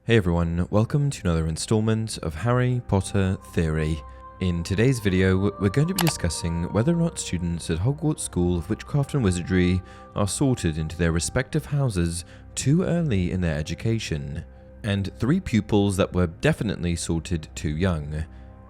Hey everyone, welcome to another installment of Harry Potter Theory. In today's video, we're going to be discussing whether or not students at Hogwarts School of Witchcraft and Wizardry are sorted into their respective houses too early in their education, and 3 pupils that were definitely sorted too young.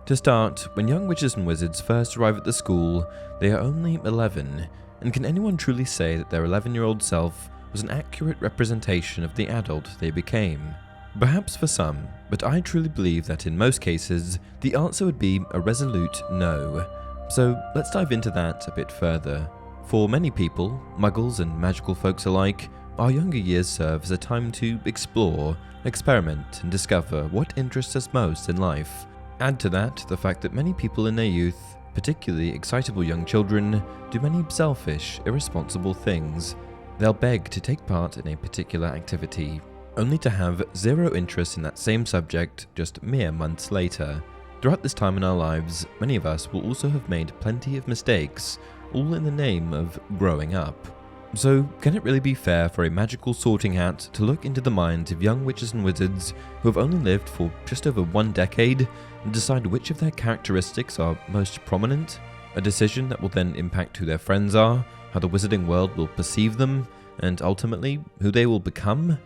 To start, when young witches and wizards first arrive at the school, they are only 11, and can anyone truly say that their 11-year-old self was an accurate representation of the adult they became? Perhaps for some, but I truly believe that in most cases, the answer would be a resolute no. So let's dive into that a bit further. For many people, Muggles and magical folks alike, our younger years serve as a time to explore, experiment, and discover what interests us most in life. Add to that the fact that many people in their youth, particularly excitable young children, do many selfish, irresponsible things. They'll beg to take part in a particular activity, only to have zero interest in that same subject just mere months later. Throughout this time in our lives, many of us will also have made plenty of mistakes, all in the name of growing up. So, can it really be fair for a magical sorting hat to look into the minds of young witches and wizards who have only lived for just over 1 decade and decide which of their characteristics are most prominent? A decision that will then impact who their friends are, how the wizarding world will perceive them, and ultimately, who they will become?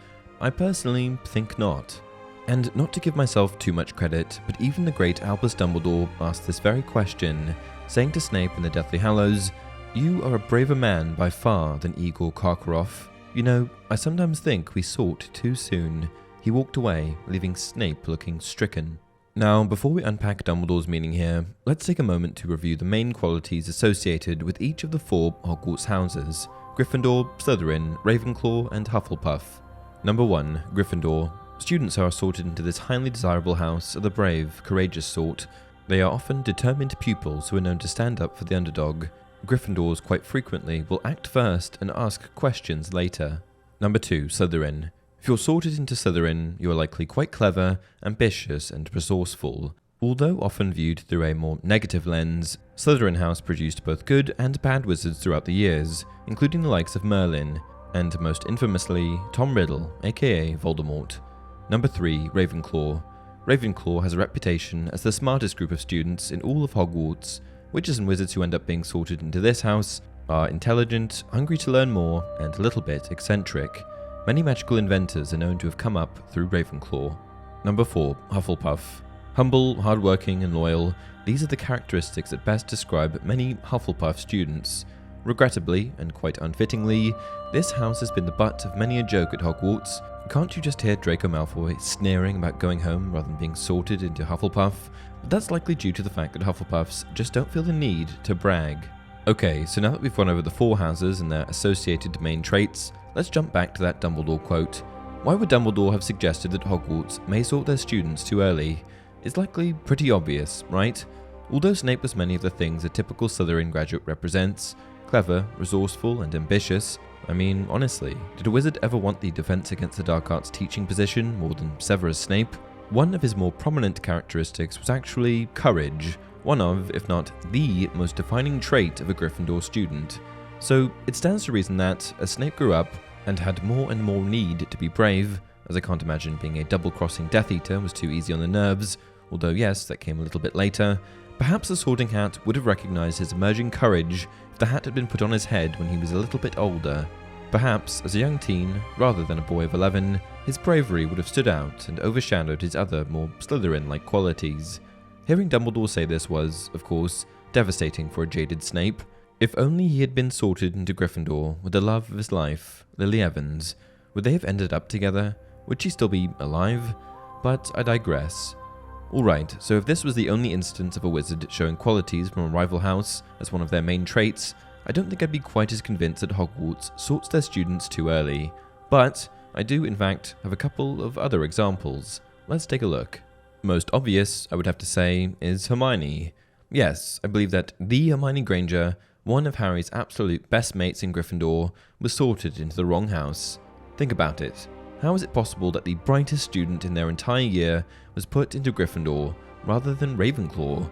I personally think not. And not to give myself too much credit, but even the great Albus Dumbledore asked this very question, saying to Snape in the Deathly Hallows, "You are a braver man by far than Igor Karkaroff. You know, I sometimes think we sort too soon." He walked away, leaving Snape looking stricken. Now, before we unpack Dumbledore's meaning here, let's take a moment to review the main qualities associated with each of the 4 Hogwarts houses: Gryffindor, Slytherin, Ravenclaw, and Hufflepuff. Number 1. Gryffindor. Students who are sorted into this highly desirable house are the brave, courageous sort. They are often determined pupils who are known to stand up for the underdog. Gryffindors quite frequently will act first and ask questions later. Number 2. Slytherin. If you're sorted into Slytherin, you are likely quite clever, ambitious, and resourceful. Although often viewed through a more negative lens, Slytherin House produced both good and bad wizards throughout the years, including the likes of Merlin, and most infamously, Tom Riddle, aka Voldemort. Number 3. Ravenclaw. Ravenclaw has a reputation as the smartest group of students in all of Hogwarts. Witches and wizards who end up being sorted into this house are intelligent, hungry to learn more, and a little bit eccentric. Many magical inventors are known to have come up through Ravenclaw. Number 4. Hufflepuff. Humble, hardworking, and loyal, these are the characteristics that best describe many Hufflepuff students. Regrettably, and quite unfittingly, this house has been the butt of many a joke at Hogwarts. Can't you just hear Draco Malfoy sneering about going home rather than being sorted into Hufflepuff? But that's likely due to the fact that Hufflepuffs just don't feel the need to brag. Okay, so now that we've gone over the 4 houses and their associated main traits, let's jump back to that Dumbledore quote. Why would Dumbledore have suggested that Hogwarts may sort their students too early? It's likely pretty obvious, right? Although Snape was many of the things a typical Slytherin graduate represents, clever, resourceful, and ambitious. I mean, honestly, did a wizard ever want the Defense Against the Dark Arts teaching position more than Severus Snape? One of his more prominent characteristics was actually courage, one of, if not the most defining trait of a Gryffindor student. So it stands to reason that, as Snape grew up and had more and more need to be brave, as I can't imagine being a double-crossing Death Eater was too easy on the nerves, although yes, that came a little bit later, perhaps the Sorting Hat would have recognized his emerging courage if the hat had been put on his head when he was a little bit older. Perhaps, as a young teen, rather than a boy of 11, his bravery would have stood out and overshadowed his other, more Slytherin-like qualities. Hearing Dumbledore say this was, of course, devastating for a jaded Snape. If only he had been sorted into Gryffindor with the love of his life, Lily Evans, would they have ended up together? Would she still be alive? But I digress. Alright, so if this was the only instance of a wizard showing qualities from a rival house as one of their main traits, I don't think I'd be quite as convinced that Hogwarts sorts their students too early. But I do, in fact, have a couple of other examples. Let's take a look. Most obvious, I would have to say, is Hermione. Yes, I believe that the Hermione Granger, one of Harry's absolute best mates in Gryffindor, was sorted into the wrong house. Think about it. How is it possible that the brightest student in their entire year was put into Gryffindor rather than Ravenclaw?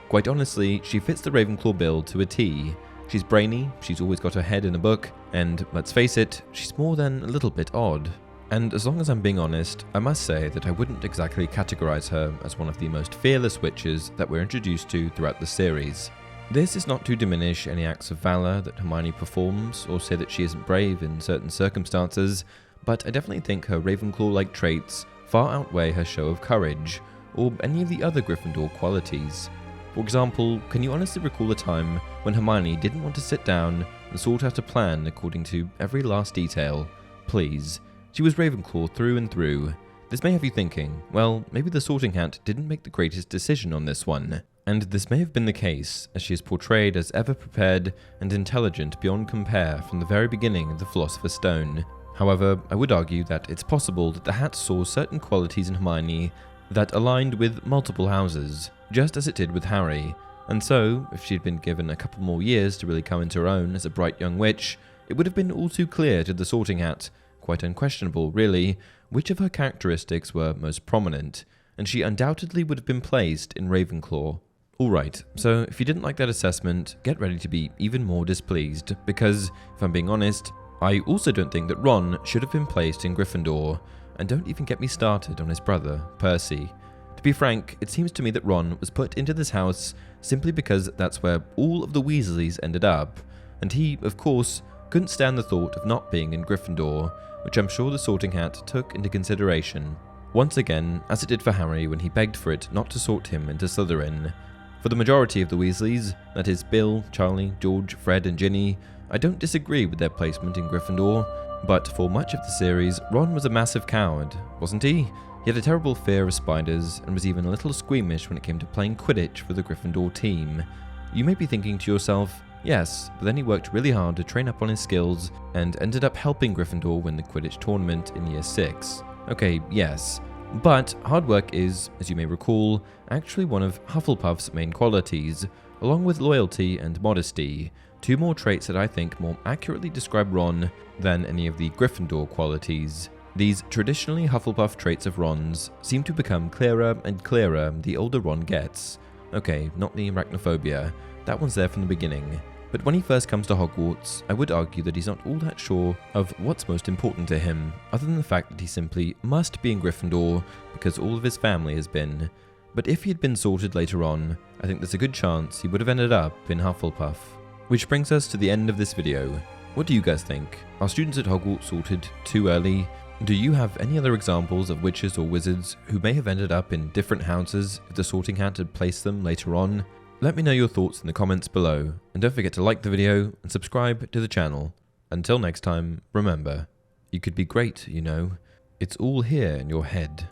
Quite honestly, she fits the Ravenclaw bill to a T. She's brainy, she's always got her head in a book, and let's face it, she's more than a little bit odd. And as long as I'm being honest, I must say that I wouldn't exactly categorize her as one of the most fearless witches that we're introduced to throughout the series. This is not to diminish any acts of valor that Hermione performs or say that she isn't brave in certain circumstances, but I definitely think her Ravenclaw-like traits far outweigh her show of courage, or any of the other Gryffindor qualities. For example, can you honestly recall a time when Hermione didn't want to sit down and sort out a plan according to every last detail? Please. She was Ravenclaw through and through. This may have you thinking, well, maybe the Sorting Hat didn't make the greatest decision on this one. And this may have been the case, as she is portrayed as ever prepared and intelligent beyond compare from the very beginning of the Philosopher's Stone. However, I would argue that it's possible that the Hat saw certain qualities in Hermione that aligned with multiple houses, just as it did with Harry. And so, if she'd been given a couple more years to really come into her own as a bright young witch, it would have been all too clear to the Sorting Hat, quite unquestionable really, which of her characteristics were most prominent, and she undoubtedly would have been placed in Ravenclaw. Alright, so if you didn't like that assessment, get ready to be even more displeased, because, if I'm being honest, I also don't think that Ron should have been placed in Gryffindor, and don't even get me started on his brother, Percy. To be frank, it seems to me that Ron was put into this house simply because that's where all of the Weasleys ended up, and he, of course, couldn't stand the thought of not being in Gryffindor, which I'm sure the Sorting Hat took into consideration. Once again, as it did for Harry when he begged for it not to sort him into Slytherin. For the majority of the Weasleys, that is Bill, Charlie, George, Fred and Ginny, I don't disagree with their placement in Gryffindor, but for much of the series, Ron was a massive coward, wasn't he? He had a terrible fear of spiders and was even a little squeamish when it came to playing Quidditch for the Gryffindor team. You may be thinking to yourself, yes, but then he worked really hard to train up on his skills and ended up helping Gryffindor win the Quidditch tournament in year 6. Okay, yes, but hard work is, as you may recall, actually one of Hufflepuff's main qualities, along with loyalty and modesty, two more traits that I think more accurately describe Ron than any of the Gryffindor qualities. These traditionally Hufflepuff traits of Ron's seem to become clearer and clearer the older Ron gets. Okay, not the arachnophobia, that one's there from the beginning. But when he first comes to Hogwarts, I would argue that he's not all that sure of what's most important to him, other than the fact that he simply must be in Gryffindor because all of his family has been. But if he had been sorted later on, I think there's a good chance he would have ended up in Hufflepuff. Which brings us to the end of this video. What do you guys think? Are students at Hogwarts sorted too early? Do you have any other examples of witches or wizards who may have ended up in different houses if the Sorting Hat had placed them later on? Let me know your thoughts in the comments below, and don't forget to like the video and subscribe to the channel. Until next time, remember, you could be great, you know. It's all here in your head.